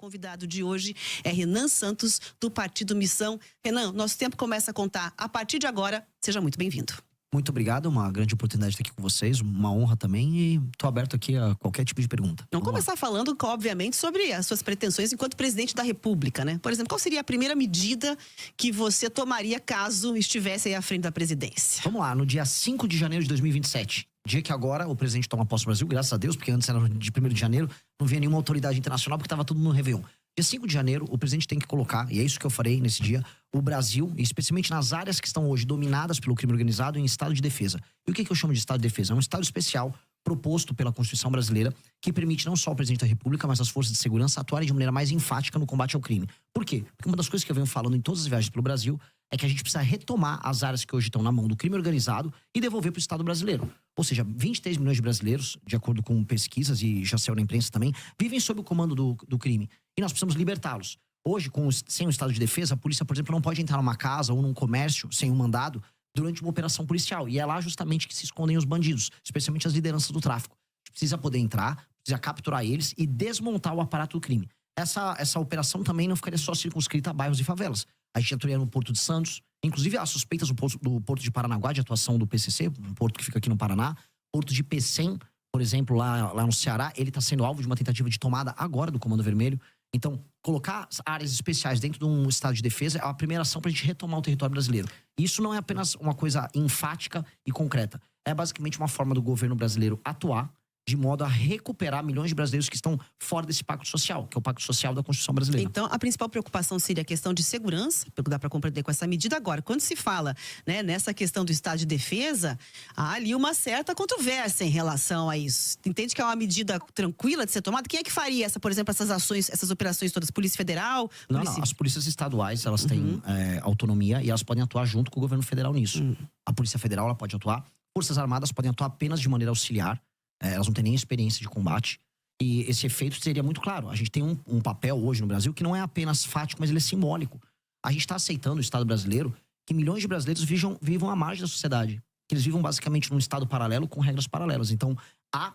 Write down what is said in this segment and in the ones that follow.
convidado de hoje é Renan Santos, do Partido Missão. Renan, nosso tempo começa a contar a partir de agora. Seja muito bem-vindo. Muito obrigado, uma grande oportunidade de estar aqui com vocês, uma honra também, e estou aberto aqui a qualquer tipo de pergunta. Vamos começar falando, obviamente, sobre as suas pretensões enquanto presidente da República, né? Por exemplo, qual seria a primeira medida que você tomaria caso estivesse aí à frente da presidência? Vamos lá, no dia 5 de janeiro de 2027, dia que agora o presidente toma posse no Brasil, graças a Deus, porque antes era de 1º de janeiro, não havia nenhuma autoridade internacional porque estava tudo no Réveillon. Dia 5 de janeiro, o presidente tem que colocar, e é isso que eu farei nesse dia, o Brasil, especialmente nas áreas que estão hoje dominadas pelo crime organizado, em estado de defesa. E o que eu chamo de estado de defesa? É um estado especial proposto pela Constituição brasileira que permite não só ao presidente da República, mas as forças de segurança atuarem de maneira mais enfática no combate ao crime. Por quê? Porque uma das coisas que eu venho falando em todas as viagens pelo Brasil é que a gente precisa retomar as áreas que hoje estão na mão do crime organizado e devolver para o Estado brasileiro. Ou seja, 23 milhões de brasileiros, de acordo com pesquisas e já saiu na imprensa também, vivem sob o comando do crime. E nós precisamos libertá-los. Hoje, sem o estado de defesa, a polícia, por exemplo, não pode entrar numa casa ou num comércio sem um mandado durante uma operação policial. E é lá justamente que se escondem os bandidos, especialmente as lideranças do tráfico. A gente precisa poder entrar, precisa capturar eles e desmontar o aparato do crime. Essa operação também não ficaria só circunscrita a bairros e favelas. A gente atuaria no Porto de Santos, inclusive há suspeitas do Porto de Paranaguá de atuação do PCC, um porto que fica aqui no Paraná. Porto de Pecém, por exemplo, lá no Ceará, ele está sendo alvo de uma tentativa de tomada agora do Comando Vermelho. Então, colocar áreas especiais dentro de um estado de defesa é a primeira ação para a gente retomar o território brasileiro. Isso não é apenas uma coisa enfática e concreta. É basicamente uma forma do governo brasileiro atuar de modo a recuperar milhões de brasileiros que estão fora desse pacto social, que é o pacto social da Constituição brasileira. Então, a principal preocupação seria a questão de segurança, pelo que dá para compreender com essa medida. Agora, quando se fala, né, nessa questão do estado de defesa, há ali uma certa controvérsia em relação a isso. Entende que é uma medida tranquila de ser tomada? Quem é que faria, por exemplo, essas ações, essas operações todas? Polícia Federal? Não, as polícias estaduais, elas têm autonomia e elas podem atuar junto com o governo federal nisso. A Polícia Federal, ela pode atuar. Forças Armadas podem atuar apenas de maneira auxiliar. Elas não têm nem experiência de combate. E esse efeito seria muito claro. A gente tem um papel hoje no Brasil que não é apenas fático, mas ele é simbólico. A gente está aceitando o Estado brasileiro que milhões de brasileiros vivam à margem da sociedade. Que eles vivam basicamente num Estado paralelo com regras paralelas. Então, há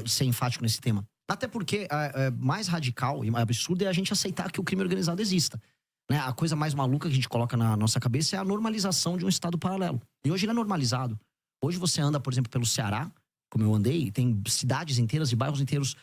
de ser enfático nesse tema. Até porque mais radical e mais absurdo é a gente aceitar que o crime organizado exista. Né? A coisa mais maluca que a gente coloca na nossa cabeça é a normalização de um Estado paralelo. E hoje ele é normalizado. Hoje você anda, por exemplo, pelo Ceará, como eu andei, tem cidades inteiras e bairros inteiros.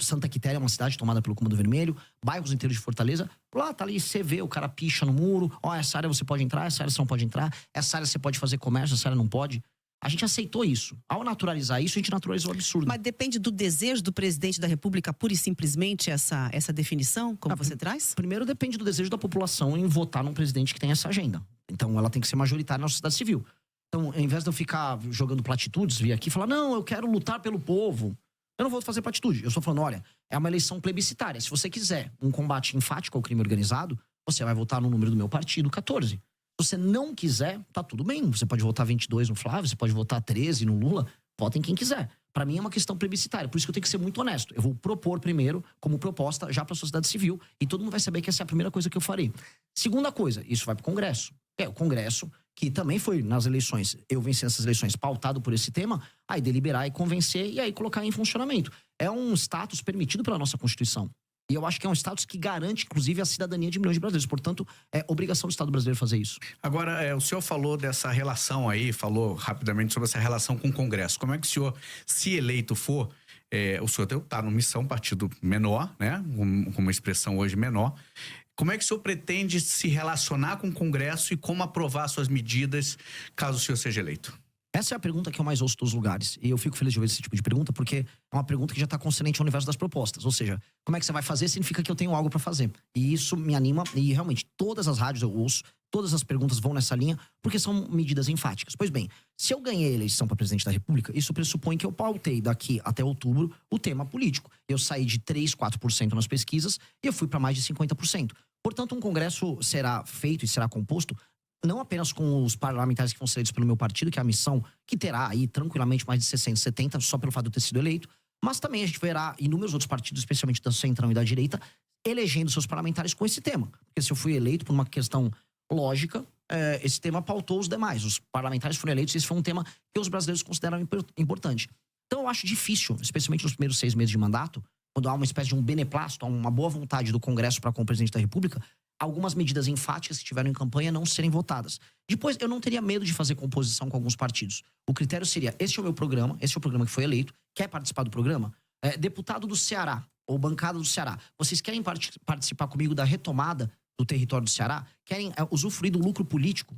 Santa Quitéria é uma cidade tomada pelo Comando Vermelho, bairros inteiros de Fortaleza. Lá tá ali, você vê, o cara picha no muro. Essa área você pode entrar, essa área você não pode entrar. Essa área você pode fazer comércio, essa área não pode. A gente aceitou isso. Ao naturalizar isso, a gente naturalizou o absurdo. Mas depende do desejo do presidente da República, pura e simplesmente, essa definição, como você traz? Primeiro, depende do desejo da população em votar num presidente que tem essa agenda. Então, ela tem que ser majoritária na sociedade civil. Então, ao invés de eu ficar jogando platitudes, vir aqui e falar, não, eu quero lutar pelo povo. Eu não vou fazer platitude. Eu estou falando, olha, é uma eleição plebiscitária. Se você quiser um combate enfático ao crime organizado, você vai votar no número do meu partido, 14. Se você não quiser, tá tudo bem. Você pode votar 22 no Flávio, você pode votar 13 no Lula. Votem quem quiser. Para mim é uma questão plebiscitária. Por isso que eu tenho que ser muito honesto. Eu vou propor primeiro, como proposta, já para a sociedade civil. E todo mundo vai saber que essa é a primeira coisa que eu farei. Segunda coisa, isso vai para o Congresso. O Congresso, que também foi nas eleições, eu venci essas eleições pautado por esse tema, aí deliberar e convencer e aí colocar em funcionamento. É um status permitido pela nossa Constituição. E eu acho que é um status que garante, inclusive, a cidadania de milhões de brasileiros. Portanto, é obrigação do Estado brasileiro fazer isso. Agora, o senhor falou dessa relação aí, falou rapidamente sobre essa relação com o Congresso. Como é que o senhor, se eleito for, o senhor está no Missão, partido menor, né? Com uma expressão hoje menor. Como é que o senhor pretende se relacionar com o Congresso e como aprovar suas medidas caso o senhor seja eleito? Essa é a pergunta que eu mais ouço dos lugares. E eu fico feliz de ouvir esse tipo de pergunta, porque é uma pergunta que já está concernente ao universo das propostas. Ou seja, como é que você vai fazer significa que eu tenho algo para fazer. E isso me anima, e realmente todas as rádios eu ouço, todas as perguntas vão nessa linha, porque são medidas enfáticas. Pois bem, se eu ganhei a eleição para presidente da República, isso pressupõe que eu pautei daqui até outubro o tema político. Eu saí de 3%, 4% nas pesquisas e eu fui para mais de 50%. Portanto, um congresso será feito e será composto não apenas com os parlamentares que vão ser eleitos pelo meu partido, que é a Missão, que terá aí tranquilamente mais de 60, 70, só pelo fato de eu ter sido eleito, mas também a gente verá inúmeros outros partidos, especialmente da centrão e da direita, elegendo seus parlamentares com esse tema. Porque se eu fui eleito por uma questão lógica, esse tema pautou os demais. Os parlamentares foram eleitos e esse foi um tema que os brasileiros consideram importante. Então eu acho difícil, especialmente nos primeiros 6 meses de mandato, quando há uma espécie de um beneplácito, há uma boa vontade do Congresso para com o presidente da República, algumas medidas enfáticas que tiveram em campanha não serem votadas. Depois, eu não teria medo de fazer composição com alguns partidos. O critério seria, este é o meu programa, este é o programa que foi eleito, quer participar do programa? Deputado do Ceará, ou bancada do Ceará, vocês querem participar comigo da retomada do território do Ceará? Querem usufruir do lucro político,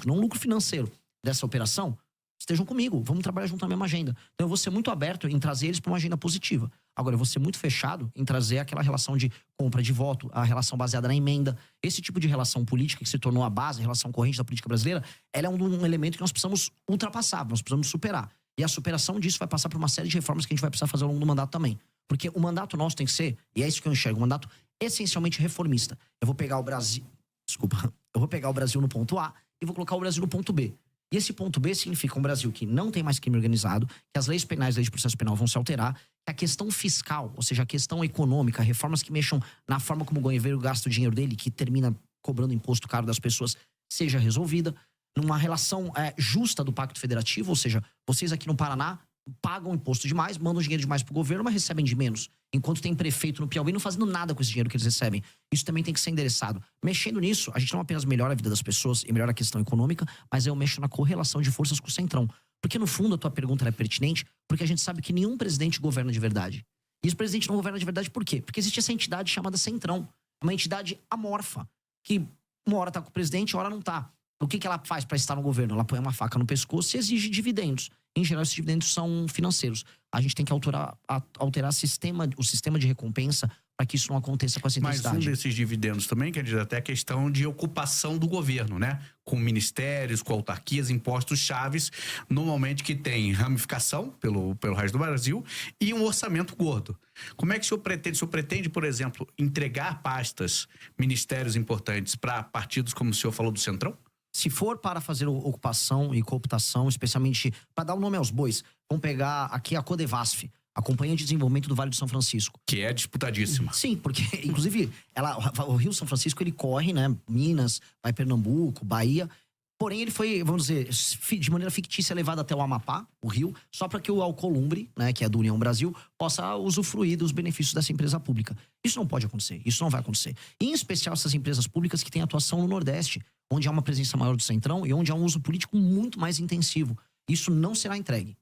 não lucro financeiro dessa operação? Estejam comigo, vamos trabalhar junto na mesma agenda. Então eu vou ser muito aberto em trazer eles para uma agenda positiva. Agora, eu vou ser muito fechado em trazer aquela relação de compra de voto, a relação baseada na emenda. Esse tipo de relação política que se tornou a base, a relação corrente da política brasileira, ela é um elemento que nós precisamos ultrapassar, nós precisamos superar. E a superação disso vai passar por uma série de reformas que a gente vai precisar fazer ao longo do mandato também. Porque o mandato nosso tem que ser, e é isso que eu enxergo, um mandato essencialmente reformista. Eu vou pegar o Brasil no ponto A e vou colocar o Brasil no ponto B. E esse ponto B significa um Brasil que não tem mais crime organizado, que as leis penais, leis de processo penal vão se alterar, que a questão fiscal, ou seja, a questão econômica, reformas que mexam na forma como o governo gasta o dinheiro dele, que termina cobrando imposto caro das pessoas, seja resolvida, numa relação justa do Pacto Federativo, ou seja, vocês aqui no Paraná pagam imposto demais, mandam dinheiro demais pro governo, mas recebem de menos. Enquanto tem prefeito no Piauí não fazendo nada com esse dinheiro que eles recebem. Isso também tem que ser endereçado. Mexendo nisso, a gente não apenas melhora a vida das pessoas e melhora a questão econômica, mas eu mexo na correlação de forças com o Centrão. Porque no fundo a tua pergunta é pertinente, porque a gente sabe que nenhum presidente governa de verdade. E esse presidente não governa de verdade por quê? Porque existe essa entidade chamada Centrão. Uma entidade amorfa, que uma hora tá com o presidente, uma hora não tá. O que ela faz para estar no governo? Ela põe uma faca no pescoço e exige dividendos. Em geral, esses dividendos são financeiros. A gente tem que alterar o sistema de recompensa para que isso não aconteça com essa intensidade. Mas um desses dividendos também, quer dizer, até a questão de ocupação do governo, né? Com ministérios, com autarquias, impostos chaves, normalmente que tem ramificação pelo resto do Brasil e um orçamento gordo. Como é que o senhor pretende? O senhor pretende, por exemplo, entregar pastas, ministérios importantes para partidos como o senhor falou do Centrão? Se for para fazer ocupação e cooptação, especialmente para dar o nome aos bois, vamos pegar aqui a Codevasf, a Companhia de Desenvolvimento do Vale do São Francisco. Que é disputadíssima. Sim, porque, inclusive, o Rio São Francisco, ele corre, né? Minas, vai Pernambuco, Bahia. Porém, ele foi, vamos dizer, de maneira fictícia levado até o Amapá, o Rio, só para que o Alcolumbre, né, que é do União Brasil, possa usufruir dos benefícios dessa empresa pública. Isso não pode acontecer, isso não vai acontecer. E, em especial, essas empresas públicas que têm atuação no Nordeste, onde há uma presença maior do Centrão e onde há um uso político muito mais intensivo. Isso não será entregue.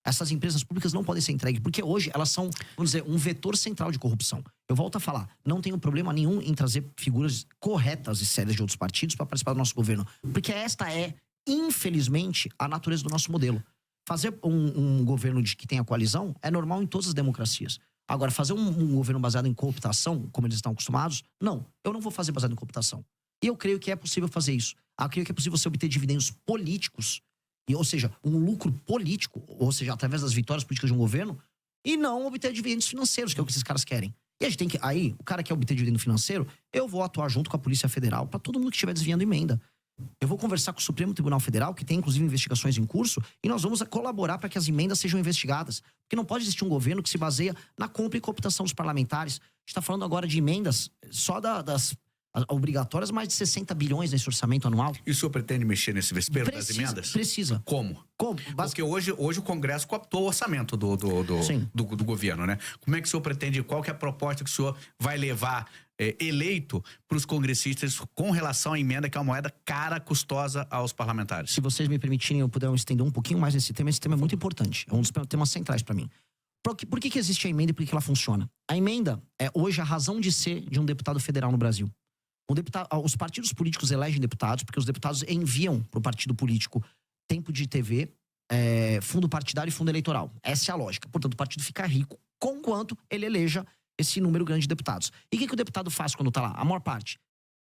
Essas empresas públicas não podem ser entregues, porque hoje elas são, vamos dizer, um vetor central de corrupção. Eu volto a falar, não tenho problema nenhum em trazer figuras corretas e sérias de outros partidos para participar do nosso governo. Porque esta é, infelizmente, a natureza do nosso modelo. Fazer um governo que tenha coalizão é normal em todas as democracias. Agora, fazer um governo baseado em cooptação, como eles estão acostumados, não. Eu não vou fazer baseado em cooptação. E eu creio que é possível fazer isso. Eu creio que é possível você obter dividendos políticos, ou seja, um lucro político, ou seja, através das vitórias políticas de um governo, e não obter dividendos financeiros, que é o que esses caras querem. E a gente tem que, aí, o cara quer obter dividendo financeiro, eu vou atuar junto com a Polícia Federal para todo mundo que estiver desviando emenda. Eu vou conversar com o Supremo Tribunal Federal, que tem inclusive investigações em curso, e nós vamos colaborar para que as emendas sejam investigadas. Porque não pode existir um governo que se baseia na compra e cooptação dos parlamentares. A gente está falando agora de emendas só das obrigatórias, mais de 60 bilhões nesse orçamento anual. E o senhor pretende mexer nesse vespeiro das emendas? Precisa. Como? Porque hoje o Congresso cooptou o orçamento do governo, né? Como é que o senhor pretende, qual que é a proposta que o senhor vai levar eleito para os congressistas com relação à emenda, que é uma moeda cara, custosa aos parlamentares? Se vocês me permitirem, eu puder estender um pouquinho mais nesse tema. Esse tema é muito importante. É um dos temas centrais para mim. Por que existe a emenda e por que ela funciona? A emenda é hoje a razão de ser de um deputado federal no Brasil. Os partidos políticos elegem deputados porque os deputados enviam para o partido político tempo de TV, fundo partidário e fundo eleitoral. Essa é a lógica. Portanto, o partido fica rico conquanto ele eleja esse número grande de deputados. E o que o deputado faz quando está lá? A maior parte.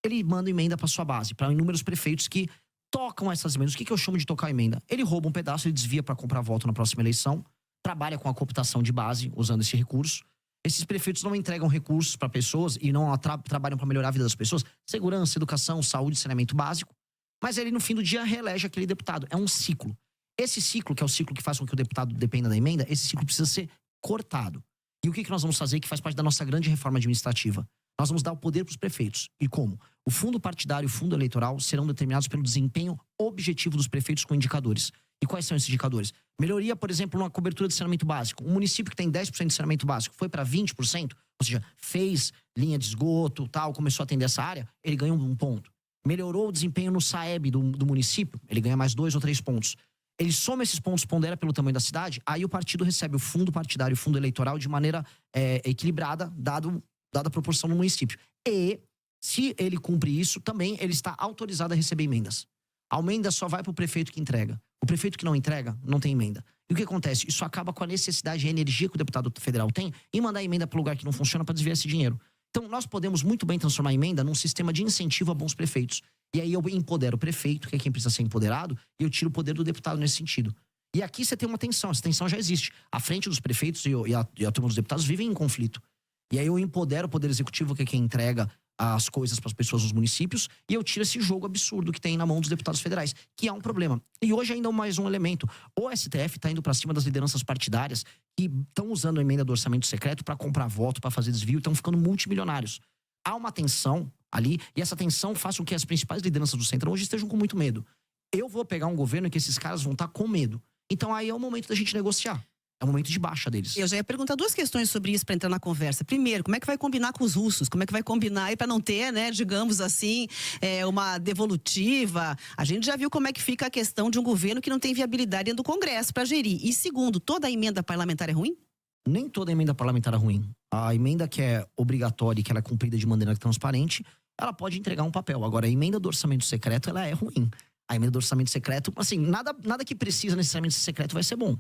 Ele manda emenda para sua base, para inúmeros prefeitos que tocam essas emendas. O que eu chamo de tocar emenda? Ele rouba um pedaço, ele desvia para comprar voto na próxima eleição, trabalha com a cooptação de base usando esse recurso. Esses prefeitos não entregam recursos para pessoas e não trabalham para melhorar a vida das pessoas. Segurança, educação, saúde, saneamento básico. Mas ele, no fim do dia, reelege aquele deputado. É um ciclo. Esse ciclo, que é o ciclo que faz com que o deputado dependa da emenda, esse ciclo precisa ser cortado. E o que nós vamos fazer, que faz parte da nossa grande reforma administrativa? Nós vamos dar o poder para os prefeitos. E como? O fundo partidário e o fundo eleitoral serão determinados pelo desempenho objetivo dos prefeitos com indicadores. E quais são esses indicadores? Melhoria, por exemplo, numa cobertura de saneamento básico. Um município que tem 10% de saneamento básico foi para 20%, ou seja, fez linha de esgoto, tal, começou a atender essa área, ele ganha um ponto. Melhorou o desempenho no SAEB do município, ele ganha mais 2 ou 3 pontos. Ele soma esses pontos, pondera pelo tamanho da cidade, aí o partido recebe o fundo partidário, o fundo eleitoral de maneira equilibrada, dada a proporção no município. E, se ele cumpre isso, também ele está autorizado a receber emendas. A emenda só vai para o prefeito que entrega. O prefeito que não entrega, não tem emenda. E o que acontece? Isso acaba com a necessidade e a energia que o deputado federal tem em mandar emenda para o lugar que não funciona para desviar esse dinheiro. Então, nós podemos muito bem transformar a emenda num sistema de incentivo a bons prefeitos. E aí eu empodero o prefeito, que é quem precisa ser empoderado, e eu tiro o poder do deputado nesse sentido. E aqui você tem uma tensão, essa tensão já existe. A frente dos prefeitos e a turma dos deputados vivem em conflito. E aí eu empodero o poder executivo, que é quem entrega as coisas para as pessoas nos municípios, e eu tiro esse jogo absurdo que tem na mão dos deputados federais, que é um problema. E hoje ainda mais um elemento. O STF está indo para cima das lideranças partidárias que estão usando a emenda do orçamento secreto para comprar voto, para fazer desvio, estão ficando multimilionários. Há uma tensão ali, e essa tensão faz com que as principais lideranças do Centrão hoje estejam com muito medo. Eu vou pegar um governo em que esses caras vão estar com medo. Então aí é o momento da gente negociar. É o momento de baixa deles. Eu já ia perguntar 2 questões sobre isso para entrar na conversa. Primeiro, como é que vai combinar com os russos? Como é que vai combinar aí para não ter, né, digamos assim, uma devolutiva? A gente já viu como é que fica a questão de um governo que não tem viabilidade dentro do Congresso para gerir. E segundo, toda a emenda parlamentar é ruim? Nem toda emenda parlamentar é ruim. A emenda que é obrigatória e que ela é cumprida de maneira transparente, ela pode entregar um papel. Agora, a emenda do orçamento secreto, ela é ruim. A emenda do orçamento secreto, assim, nada que precisa necessariamente ser secreto vai ser bom.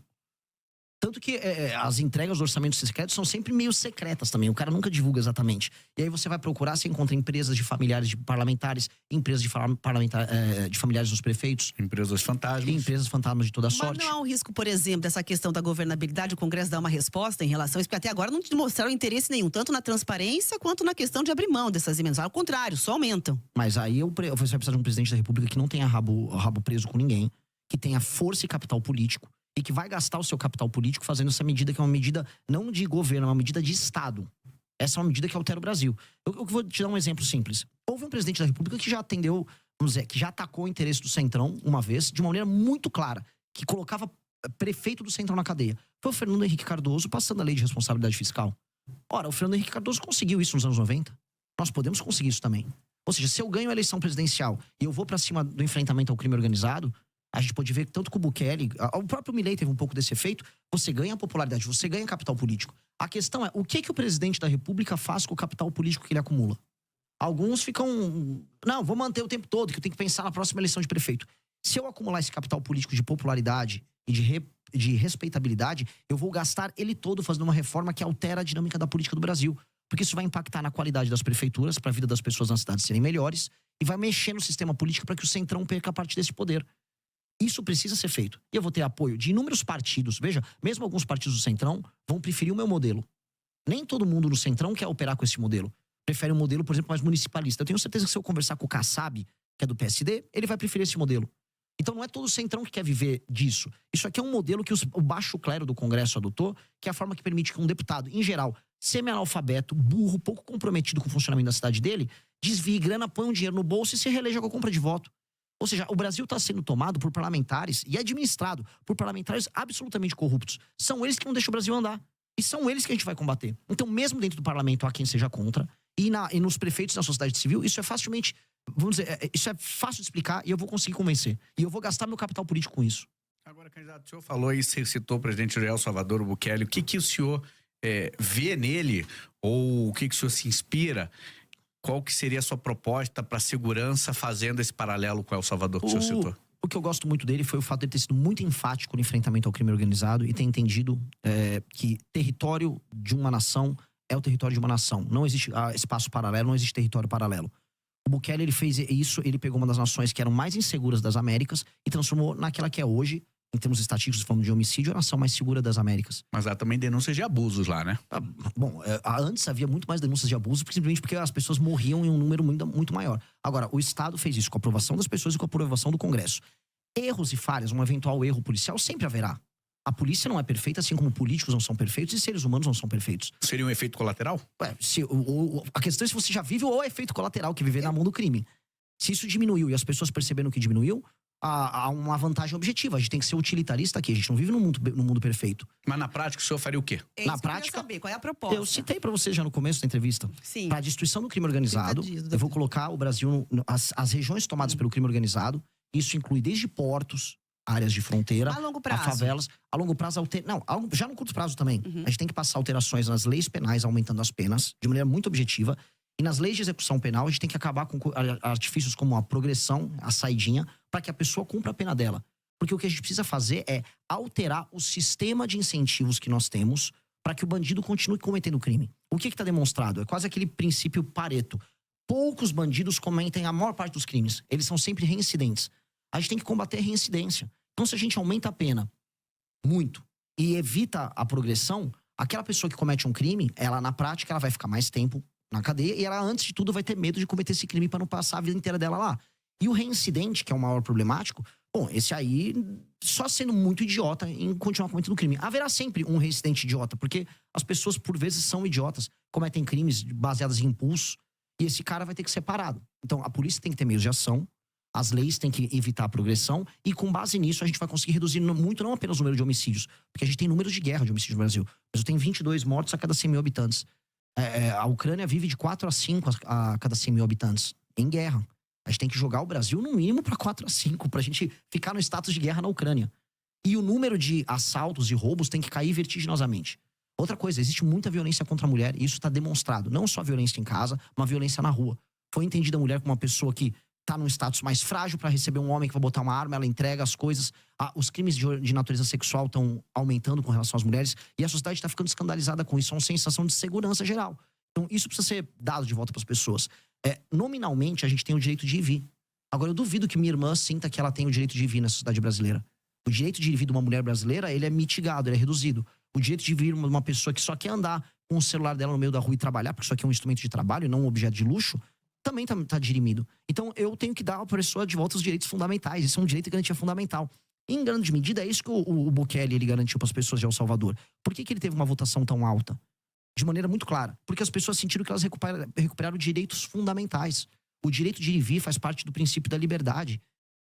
Tanto que as entregas do orçamento secreto são sempre meio secretas também. O cara nunca divulga exatamente. E aí você vai procurar, você encontra empresas de familiares de parlamentares, empresas de familiares dos prefeitos. Empresas fantasmas. E empresas fantasmas de toda sorte. Mas não há um risco, por exemplo, dessa questão da governabilidade, o Congresso dar uma resposta em relação a isso? Porque até agora não mostraram interesse nenhum, tanto na transparência quanto na questão de abrir mão dessas emendas. Ao contrário, só aumentam. Mas aí você vai precisar de um presidente da República que não tenha rabo preso com ninguém, que tenha força e capital político, e que vai gastar o seu capital político fazendo essa medida, que é uma medida não de governo, é uma medida de Estado. Essa é uma medida que altera o Brasil. Eu vou te dar um exemplo simples. Houve um presidente da República que já atendeu, vamos dizer, que já atacou o interesse do Centrão uma vez, de uma maneira muito clara, que colocava prefeito do Centrão na cadeia. Foi o Fernando Henrique Cardoso passando a lei de responsabilidade fiscal. Ora, o Fernando Henrique Cardoso conseguiu isso nos anos 90. Nós podemos conseguir isso também. Ou seja, se eu ganho a eleição presidencial e eu vou pra cima do enfrentamento ao crime organizado, a gente pode ver que tanto que o Bukele, o próprio Milei teve um pouco desse efeito, você ganha popularidade, você ganha capital político. A questão é, o que o presidente da República faz com o capital político que ele acumula? Alguns ficam, não, vou manter o tempo todo, que eu tenho que pensar na próxima eleição de prefeito. Se eu acumular esse capital político de popularidade e de respeitabilidade, eu vou gastar ele todo fazendo uma reforma que altera a dinâmica da política do Brasil. Porque isso vai impactar na qualidade das prefeituras, para a vida das pessoas nas cidades serem melhores, e vai mexer no sistema político para que o Centrão perca parte desse poder. Isso precisa ser feito. E eu vou ter apoio de inúmeros partidos. Veja, mesmo alguns partidos do Centrão vão preferir o meu modelo. Nem todo mundo no Centrão quer operar com esse modelo. Prefere um modelo, por exemplo, mais municipalista. Eu tenho certeza que se eu conversar com o Kassab, que é do PSD, ele vai preferir esse modelo. Então não é todo o Centrão que quer viver disso. Isso aqui é um modelo que o baixo clero do Congresso adotou, que é a forma que permite que um deputado, em geral, semi-analfabeto, burro, pouco comprometido com o funcionamento da cidade dele, desvie grana, põe um dinheiro no bolso e se reeleja com a compra de voto. Ou seja, o Brasil está sendo tomado por parlamentares e administrado por parlamentares absolutamente corruptos. São eles que não deixam o Brasil andar. E são eles que a gente vai combater. Então, mesmo dentro do parlamento, há quem seja contra. E nos prefeitos da sociedade civil, isso é facilmente, vamos dizer, isso é fácil de explicar e eu vou conseguir convencer. E eu vou gastar meu capital político com isso. Agora, candidato, o senhor falou e citou o presidente de El Salvador, o Bukele. O que o senhor vê nele? Ou o que o senhor se inspira? Qual que seria a sua proposta para a segurança fazendo esse paralelo com El Salvador que o senhor citou? O que eu gosto muito dele foi o fato de ele ter sido muito enfático no enfrentamento ao crime organizado e ter entendido que território de uma nação é o território de uma nação. Não existe espaço paralelo, não existe território paralelo. O Bukele, ele fez isso, ele pegou uma das nações que eram mais inseguras das Américas e transformou naquela que é hoje, em termos estatísticos, falando de homicídio, a nação mais segura das Américas. Mas há também denúncias de abusos lá, né? Bom, antes havia muito mais denúncias de abuso, simplesmente porque as pessoas morriam em um número muito, muito maior. Agora, o Estado fez isso com a aprovação das pessoas e com a aprovação do Congresso. Erros e falhas, um eventual erro policial, sempre haverá. A polícia não é perfeita, assim como políticos não são perfeitos e seres humanos não são perfeitos. Seria um efeito colateral? A questão é se você já vive o efeito colateral, que é viver na mão do crime. Se isso diminuiu e as pessoas perceberam que diminuiu, a uma vantagem objetiva. A gente tem que ser utilitarista aqui. A gente não vive no mundo perfeito. Mas na prática, o senhor faria o quê? É isso Na que eu queria prática, saber, qual é a proposta? Eu citei pra você já no começo da entrevista. Sim. Para a destruição do crime organizado, 30 dias, eu vou colocar o Brasil, as regiões tomadas pelo crime organizado. Isso inclui desde portos, áreas de fronteira, A longo prazo. favelas. A longo prazo, já no curto prazo também. A gente tem que passar alterações nas leis penais, aumentando as penas, de maneira muito objetiva. E nas leis de execução penal, a gente tem que acabar com artifícios como a progressão, a saidinha, para que a pessoa cumpra a pena dela. Porque o que a gente precisa fazer é alterar o sistema de incentivos que nós temos para que o bandido continue cometendo crime. O que está demonstrado? É quase aquele princípio Pareto. Poucos bandidos cometem a maior parte dos crimes. Eles são sempre reincidentes. A gente tem que combater a reincidência. Então, se a gente aumenta a pena muito e evita a progressão, aquela pessoa que comete um crime, ela na prática ela vai ficar mais tempo na cadeia e ela, antes de tudo, vai ter medo de cometer esse crime para não passar a vida inteira dela lá. E o reincidente, que é o maior problemático, bom, esse aí só sendo muito idiota em continuar cometendo crime. Haverá sempre um reincidente idiota, porque as pessoas, por vezes, são idiotas, cometem crimes baseados em impulso, e esse cara vai ter que ser parado. Então, a polícia tem que ter meios de ação, as leis têm que evitar a progressão, e com base nisso a gente vai conseguir reduzir muito, não apenas o número de homicídios, porque a gente tem números de guerra de homicídios no Brasil. O Brasil tem 22 mortos a cada 100 mil habitantes. A Ucrânia vive de 4 a 5 a cada 100 mil habitantes, em guerra. A gente tem que jogar o Brasil no mínimo para 4 a 5, pra gente ficar no status de guerra na Ucrânia. E o número de assaltos e roubos tem que cair vertiginosamente. Outra coisa, existe muita violência contra a mulher, e isso está demonstrado. Não só violência em casa, uma violência na rua. Foi entendida a mulher como uma pessoa que tá num status mais frágil para receber um homem que vai botar uma arma, ela entrega as coisas. Os crimes de natureza sexual estão aumentando com relação às mulheres, e a sociedade está ficando escandalizada com isso. É uma sensação de segurança geral. Então, isso precisa ser dado de volta para as pessoas. Nominalmente, a gente tem o direito de ir e vir. Agora, eu duvido que minha irmã sinta que ela tem o direito de ir e vir na sociedade brasileira. O direito de ir e vir de uma mulher brasileira, ele é mitigado, ele é reduzido. O direito de vir uma pessoa que só quer andar com o celular dela no meio da rua e trabalhar, porque isso aqui é um instrumento de trabalho e não um objeto de luxo, também tá dirimido. Então, eu tenho que dar à pessoa de volta os direitos fundamentais. Isso é um direito e garantia fundamental. E, em grande medida, é isso que o Bukele ele garantiu para as pessoas de El Salvador. Por que ele teve uma votação tão alta? De maneira muito clara. Porque as pessoas sentiram que elas recuperaram direitos fundamentais. O direito de ir e vir faz parte do princípio da liberdade.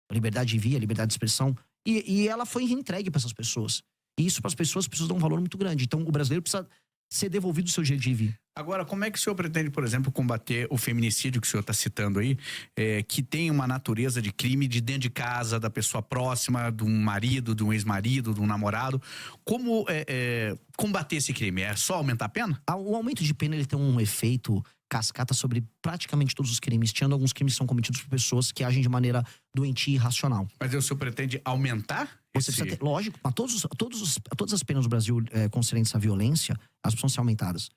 A liberdade de vir, a liberdade de expressão. E ela foi entregue para essas pessoas. E isso, para as pessoas dão um valor muito grande. Então, o brasileiro precisa ser devolvido o seu direito de ir e vir. Agora, como é que o senhor pretende, por exemplo, combater o feminicídio que o senhor está citando aí, que tem uma natureza de crime de dentro de casa, da pessoa próxima, de um marido, de um ex-marido, de um namorado? Como combater esse crime? É só aumentar a pena? O aumento de pena ele tem um efeito cascata sobre praticamente todos os crimes, tirando alguns crimes que são cometidos por pessoas que agem de maneira doentia e irracional. Mas o senhor pretende aumentar? Você precisa ter, lógico, mas todas as penas do Brasil concernentes à violência, elas precisam ser aumentadas.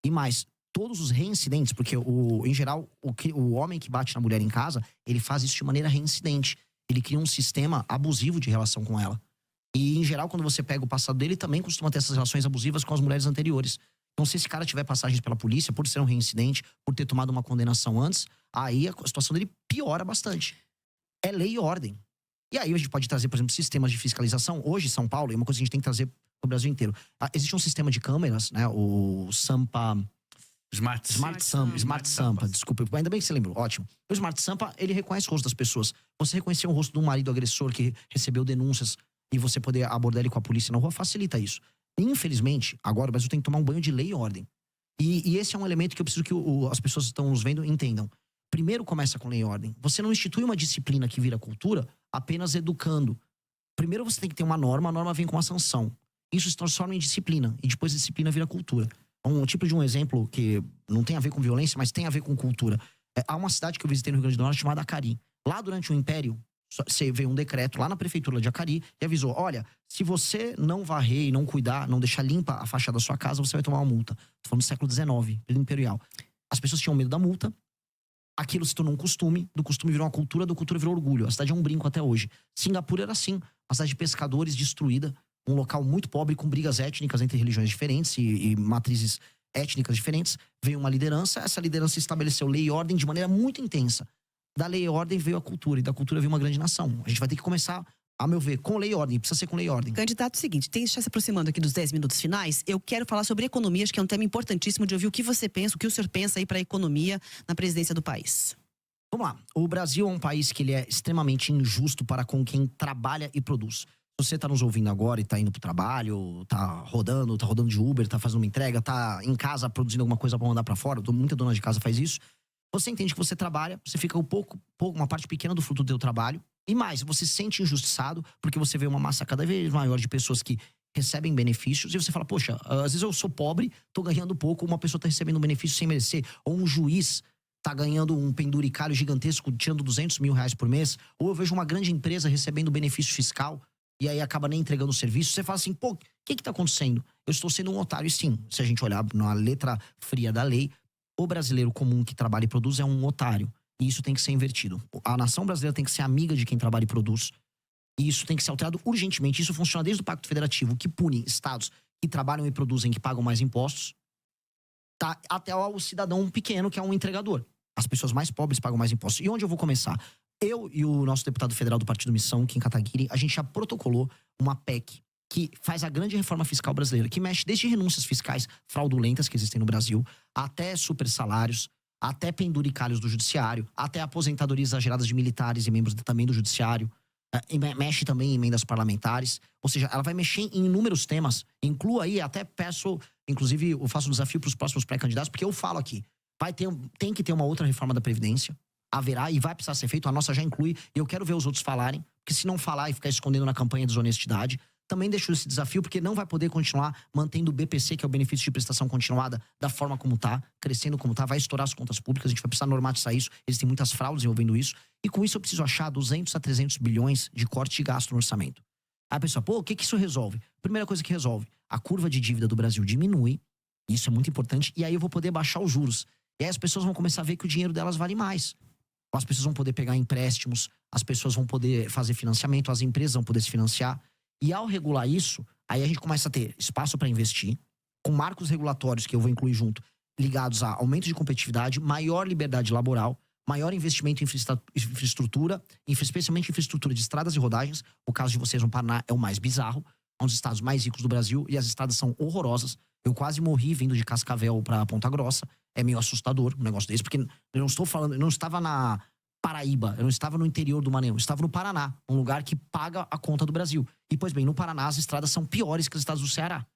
E mais, todos os reincidentes, porque em geral, o homem que bate na mulher em casa, ele faz isso de maneira reincidente. Ele cria um sistema abusivo de relação com ela. E, em geral, quando você pega o passado dele, também costuma ter essas relações abusivas com as mulheres anteriores. Então, se esse cara tiver passagens pela polícia, por ser um reincidente, por ter tomado uma condenação antes, aí a situação dele piora bastante. É lei e ordem. E aí a gente pode trazer, por exemplo, sistemas de fiscalização. Hoje, São Paulo, é uma coisa que a gente tem que trazer para o Brasil inteiro. Existe um sistema de câmeras, né? O Sampa... Smart Sampa, desculpa. Ainda bem que você lembrou, ótimo. O Smart Sampa, ele reconhece o rosto das pessoas. Você reconhecer o rosto de um marido agressor que recebeu denúncias e você poder abordar ele com a polícia na rua, facilita isso. Infelizmente, agora o Brasil tem que tomar um banho de lei e ordem. E esse é um elemento que eu preciso que as pessoas que estão nos vendo entendam. Primeiro começa com lei e ordem. Você não institui uma disciplina que vira cultura apenas educando. Primeiro você tem que ter uma norma, a norma vem com uma sanção. Isso se transforma em disciplina, e depois a disciplina vira cultura. Um tipo de um exemplo que não tem a ver com violência, mas tem a ver com cultura. Há uma cidade que eu visitei no Rio Grande do Norte chamada Acari. Lá durante o Império, você veio um decreto lá na prefeitura de Acari e avisou, olha, se você não varrer e não cuidar, não deixar limpa a fachada da sua casa, você vai tomar uma multa. Tô falando do século XIX, período imperial. As pessoas tinham medo da multa, aquilo se tornou um costume, do costume virou uma cultura, do cultura virou orgulho. A cidade é um brinco até hoje. Singapura era assim, uma cidade de pescadores destruída, um local muito pobre com brigas étnicas entre religiões diferentes e matrizes étnicas diferentes. Veio uma liderança, essa liderança estabeleceu lei e ordem de maneira muito intensa. Da lei e ordem veio a cultura, e da cultura veio uma grande nação. A gente vai ter que começar, a meu ver, com lei e ordem. Precisa ser com lei e ordem. Candidato, seguinte, está se aproximando aqui dos 10 minutos finais. Eu quero falar sobre economia, acho que é um tema importantíssimo de ouvir o que você pensa, o que o senhor pensa aí para a economia na presidência do país. Vamos lá. O Brasil é um país que ele é extremamente injusto para com quem trabalha e produz. Se você tá nos ouvindo agora e tá indo pro trabalho, tá rodando de Uber, tá fazendo uma entrega, tá em casa produzindo alguma coisa pra mandar pra fora, muita dona de casa faz isso. Você entende que você trabalha, você fica uma parte pequena do fruto do seu trabalho. E mais, você se sente injustiçado porque você vê uma massa cada vez maior de pessoas que recebem benefícios e você fala, poxa, às vezes eu sou pobre, tô ganhando pouco, uma pessoa tá recebendo um benefício sem merecer. Ou um juiz tá ganhando um penduricário gigantesco, tirando 200 mil reais por mês. Ou eu vejo uma grande empresa recebendo benefício fiscal e aí acaba nem entregando o serviço. Você fala assim, pô, o que tá acontecendo? Eu estou sendo um otário. E sim, se a gente olhar na letra fria da lei, o brasileiro comum que trabalha e produz é um otário. E isso tem que ser invertido. A nação brasileira tem que ser amiga de quem trabalha e produz. E isso tem que ser alterado urgentemente. Isso funciona desde o Pacto Federativo, que pune estados que trabalham e produzem, que pagam mais impostos, tá? Até o cidadão pequeno, que é um entregador. As pessoas mais pobres pagam mais impostos. E onde eu vou começar? Eu e o nosso deputado federal do Partido Missão, Kim Kataguiri, a gente já protocolou uma PEC que faz a grande reforma fiscal brasileira, que mexe desde renúncias fiscais fraudulentas que existem no Brasil, até super salários, até penduricalhos do judiciário, até aposentadorias exageradas de militares e membros também do judiciário, mexe também em emendas parlamentares, ou seja, ela vai mexer em inúmeros temas, inclua aí, até peço, inclusive eu faço um desafio para os próximos pré-candidatos, porque eu falo aqui, tem que ter uma outra reforma da Previdência, haverá e vai precisar ser feito, a nossa já inclui, e eu quero ver os outros falarem, porque se não falar e ficar escondendo na campanha de desonestidade, também deixo esse desafio, porque não vai poder continuar mantendo o BPC, que é o benefício de prestação continuada, da forma como tá, crescendo como tá, vai estourar as contas públicas, a gente vai precisar normatizar isso, existem muitas fraudes envolvendo isso, e com isso eu preciso achar 200 a 300 bilhões de corte de gasto no orçamento. Aí a pessoa, pô, o que isso resolve? Primeira coisa que resolve, a curva de dívida do Brasil diminui, isso é muito importante, e aí eu vou poder baixar os juros. E aí as pessoas vão começar a ver que o dinheiro delas vale mais. As pessoas vão poder pegar empréstimos, as pessoas vão poder fazer financiamento, as empresas vão poder se financiar. E ao regular isso, aí a gente começa a ter espaço para investir, com marcos regulatórios que eu vou incluir junto, ligados a aumento de competitividade, maior liberdade laboral, maior investimento em infraestrutura, especialmente infraestrutura de estradas e rodagens. O caso de vocês no Paraná é o mais bizarro, é um dos estados mais ricos do Brasil e as estradas são horrorosas. Eu quase morri vindo de Cascavel para Ponta Grossa. É meio assustador um negócio desse, porque eu não estou falando, eu não estava na Paraíba, eu não estava no interior do Maranhão, eu estava no Paraná, um lugar que paga a conta do Brasil. E, pois bem, no Paraná as estradas são piores que as estradas do Ceará.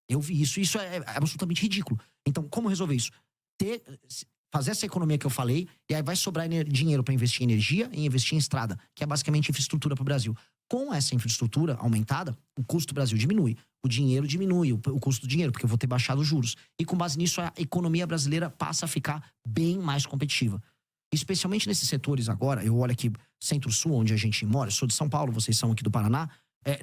Eu vi isso, isso é absolutamente ridículo. Então, como resolver isso? Fazer essa economia que eu falei, e aí vai sobrar dinheiro para investir em energia e investir em estrada, que é basicamente infraestrutura para o Brasil. Com essa infraestrutura aumentada, o custo do Brasil diminui. O dinheiro diminui, o custo do dinheiro, porque eu vou ter baixado os juros. E com base nisso, a economia brasileira passa a ficar bem mais competitiva. Especialmente nesses setores agora, eu olho aqui Centro-Sul, onde a gente mora, eu sou de São Paulo, vocês são aqui do Paraná,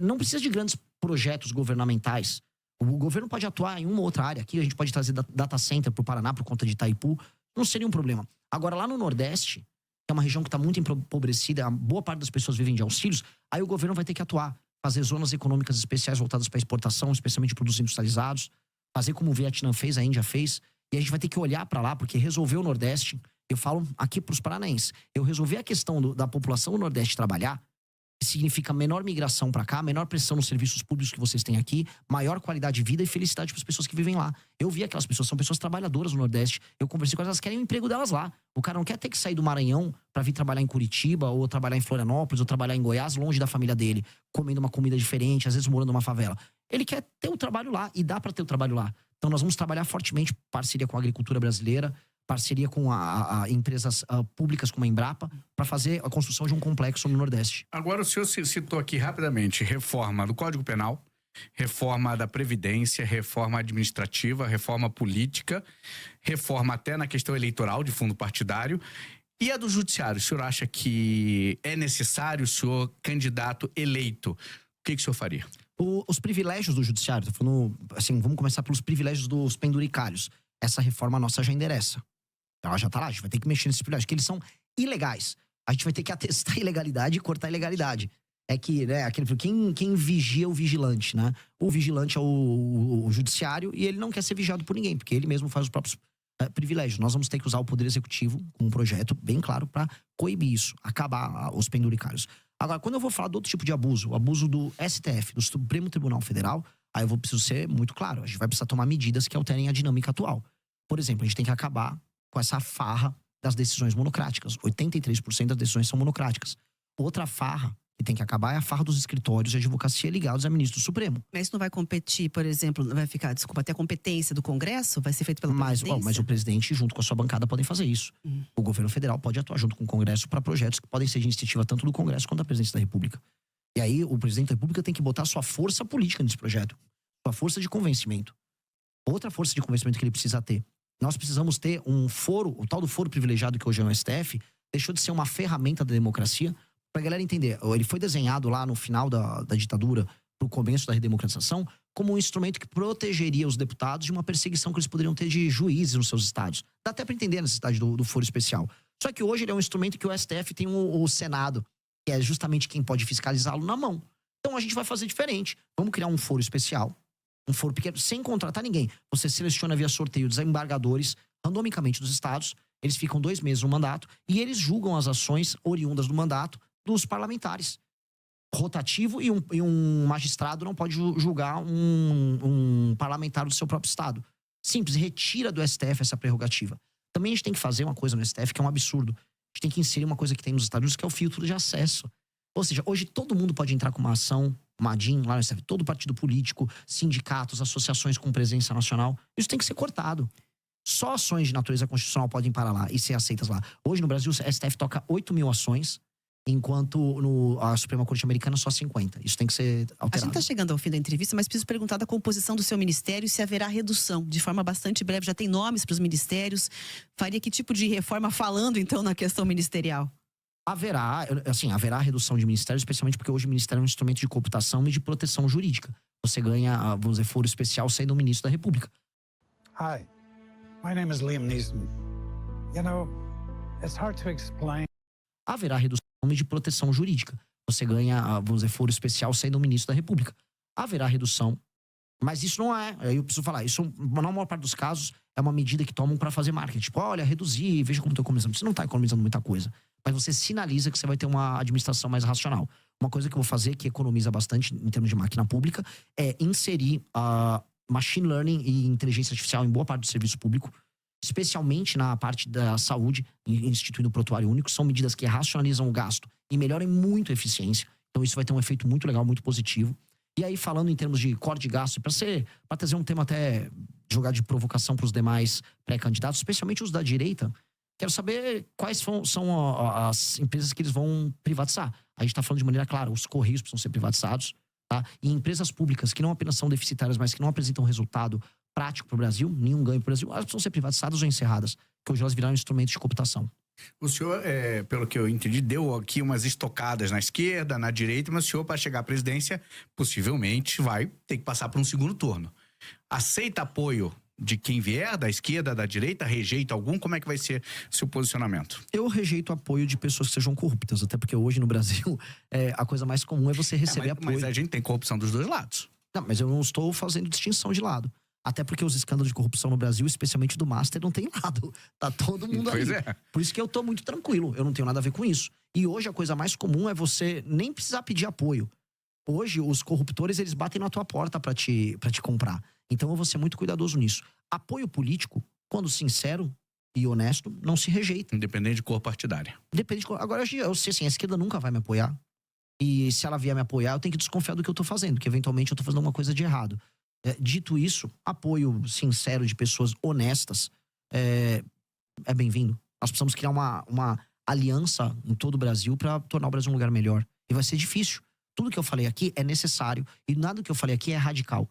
não precisa de grandes projetos governamentais. O governo pode atuar em uma ou outra área. Aqui a gente pode trazer data center para o Paraná por conta de Itaipu, não seria um problema. Agora, lá no Nordeste, que é uma região que está muito empobrecida, a boa parte das pessoas vivem de auxílios, aí o governo vai ter que atuar, fazer zonas econômicas especiais voltadas para exportação, especialmente produtos industrializados, fazer como o Vietnã fez, a Índia fez, e a gente vai ter que olhar para lá, porque resolver o Nordeste, eu falo aqui para os paranaenses, eu resolver a questão da população do Nordeste trabalhar, significa menor migração para cá, menor pressão nos serviços públicos que vocês têm aqui, maior qualidade de vida e felicidade para as pessoas que vivem lá. Eu vi aquelas pessoas, são pessoas trabalhadoras no Nordeste, eu conversei com elas, elas querem o emprego delas lá. O cara não quer ter que sair do Maranhão para vir trabalhar em Curitiba, ou trabalhar em Florianópolis, ou trabalhar em Goiás, longe da família dele, comendo uma comida diferente, às vezes morando numa favela. Ele quer ter o trabalho lá, e dá para ter o trabalho lá. Então nós vamos trabalhar fortemente, parceria com a agricultura brasileira, parceria com empresas públicas como a Embrapa, para fazer a construção de um complexo no Nordeste. Agora, o senhor citou aqui rapidamente reforma do Código Penal, reforma da Previdência, reforma administrativa, reforma política, reforma até na questão eleitoral de fundo partidário. E a do Judiciário, o senhor acha que é necessário o senhor candidato eleito? O que o senhor faria? Os privilégios do Judiciário, tô falando, assim, vamos começar pelos privilégios dos penduricários. Essa reforma nossa já endereça. Ela já tá lá, a gente vai ter que mexer nesses privilégios, porque eles são ilegais. A gente vai ter que atestar a ilegalidade e cortar a ilegalidade. É que, né, quem vigia o vigilante, né? O vigilante é o judiciário e ele não quer ser vigiado por ninguém, porque ele mesmo faz os próprios privilégios. Nós vamos ter que usar o Poder Executivo com um projeto bem claro para coibir isso, acabar os penduricários. Agora, quando eu vou falar de outro tipo de abuso, o abuso do STF, do Supremo Tribunal Federal, aí eu preciso ser muito claro. A gente vai precisar tomar medidas que alterem a dinâmica atual. Por exemplo, a gente tem que acabar com essa farra das decisões monocráticas. 83% das decisões são monocráticas. Outra farra que tem que acabar é a farra dos escritórios de advocacia ligados a ministro do Supremo. Mas isso não vai competir, por exemplo, vai ficar, desculpa, até a competência do Congresso? Vai ser feito pela presidência? Mas o presidente, junto com a sua bancada, podem fazer isso. O governo federal pode atuar junto com o Congresso para projetos que podem ser de iniciativa tanto do Congresso quanto da presidência da República. E aí, o presidente da República tem que botar sua força política nesse projeto. Sua força de convencimento. Outra força de convencimento que ele precisa ter. Nós precisamos ter um foro, o tal do foro privilegiado que hoje é o STF, deixou de ser uma ferramenta da democracia. Pra galera entender, ele foi desenhado lá no final da ditadura, pro começo da redemocratização, como um instrumento que protegeria os deputados de uma perseguição que eles poderiam ter de juízes nos seus estados. Dá até pra entender a necessidade do foro especial. Só que hoje ele é um instrumento que o STF tem o Senado, que é justamente quem pode fiscalizá-lo, na mão. Então a gente vai fazer diferente. Vamos criar um foro especial, um foro pequeno, sem contratar ninguém. Você seleciona via sorteio desembargadores, randomicamente dos estados, eles ficam 2 meses no mandato e eles julgam as ações oriundas do mandato dos parlamentares. Rotativo e um magistrado não pode julgar um parlamentar do seu próprio estado. Simples, retira do STF essa prerrogativa. Também a gente tem que fazer uma coisa no STF que é um absurdo. A gente tem que inserir uma coisa que tem nos Estados Unidos, que é o filtro de acesso. Ou seja, hoje todo mundo pode entrar com uma ação, uma DIN lá no STF, todo partido político, sindicatos, associações com presença nacional. Isso tem que ser cortado. Só ações de natureza constitucional podem parar lá e ser aceitas lá. Hoje no Brasil, o STF toca 8 mil ações, enquanto a Suprema Corte Americana só 50. Isso tem que ser alterado. A gente está chegando ao fim da entrevista, mas preciso perguntar da composição do seu ministério, se haverá redução. De forma bastante breve, já tem nomes para os ministérios. Faria que tipo de reforma falando, então, na questão ministerial? Haverá redução de ministérios, especialmente porque hoje o ministério é um instrumento de cooptação e de proteção jurídica. Você ganha, vamos dizer, foro especial sendo o ministro da República. Hi, my name is Liam Neeson. You know, it's hard to explain. Haverá redução de proteção jurídica. Você ganha, vamos dizer, foro especial sendo o ministro da República. Haverá redução, mas isso não é, eu preciso falar, isso na maior parte dos casos é uma medida que tomam para fazer marketing. Tipo, olha, reduzir, veja como estou economizando. Você não está economizando muita coisa, mas você sinaliza que você vai ter uma administração mais racional. Uma coisa que eu vou fazer que economiza bastante em termos de máquina pública é inserir machine learning e inteligência artificial em boa parte do serviço público, especialmente na parte da saúde, instituindo o prontuário único. São medidas que racionalizam o gasto e melhoram muito a eficiência. Então isso vai ter um efeito muito legal, muito positivo. E aí, falando em termos de corte de gasto, para trazer um tema até jogar de provocação para os demais pré-candidatos, especialmente os da direita, quero saber quais são as empresas que eles vão privatizar. A gente está falando de maneira clara, os Correios precisam ser privatizados, tá? E empresas públicas que não apenas são deficitárias, mas que não apresentam resultado prático para o Brasil, nenhum ganho para o Brasil, elas precisam ser privatizadas ou encerradas, que hoje elas viraram instrumentos de cooptação. O senhor, pelo que eu entendi, deu aqui umas estocadas na esquerda, na direita, mas o senhor, para chegar à presidência, possivelmente vai ter que passar por um segundo turno. Aceita apoio de quem vier, da esquerda, da direita? Rejeita algum? Como é que vai ser seu posicionamento? Eu rejeito apoio de pessoas que sejam corruptas, até porque hoje no Brasil a coisa mais comum é você receber apoio. Mas a gente tem corrupção dos dois lados. Não, mas eu não estou fazendo distinção de lado. Até porque os escândalos de corrupção no Brasil, especialmente do Master, não tem lado. Tá todo mundo ali. Pois é. Por isso que eu tô muito tranquilo. Eu não tenho nada a ver com isso. E hoje a coisa mais comum é você nem precisar pedir apoio. Hoje os corruptores, eles batem na tua porta pra te comprar. Então eu vou ser muito cuidadoso nisso. Apoio político, quando sincero e honesto, não se rejeita. Independente de cor partidária. Depende de cor. Agora eu sei assim, a esquerda nunca vai me apoiar. E se ela vier me apoiar, eu tenho que desconfiar do que eu tô fazendo, que eventualmente eu tô fazendo alguma coisa de errado. Dito isso, apoio sincero de pessoas honestas é bem-vindo. Nós precisamos criar uma aliança em todo o Brasil para tornar o Brasil um lugar melhor. E vai ser difícil. Tudo que eu falei aqui é necessário e nada que eu falei aqui é radical.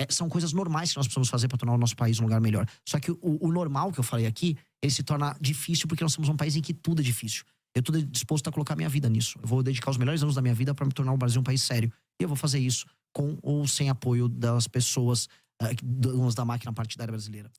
São coisas normais que nós precisamos fazer para tornar o nosso país um lugar melhor. Só que o normal que eu falei aqui, ele se torna difícil porque nós somos um país em que tudo é difícil. Eu estou disposto a colocar minha vida nisso. Eu vou dedicar os melhores anos da minha vida para me tornar o Brasil um país sério. E eu vou fazer isso com ou sem apoio das pessoas, donas da máquina partidária brasileira.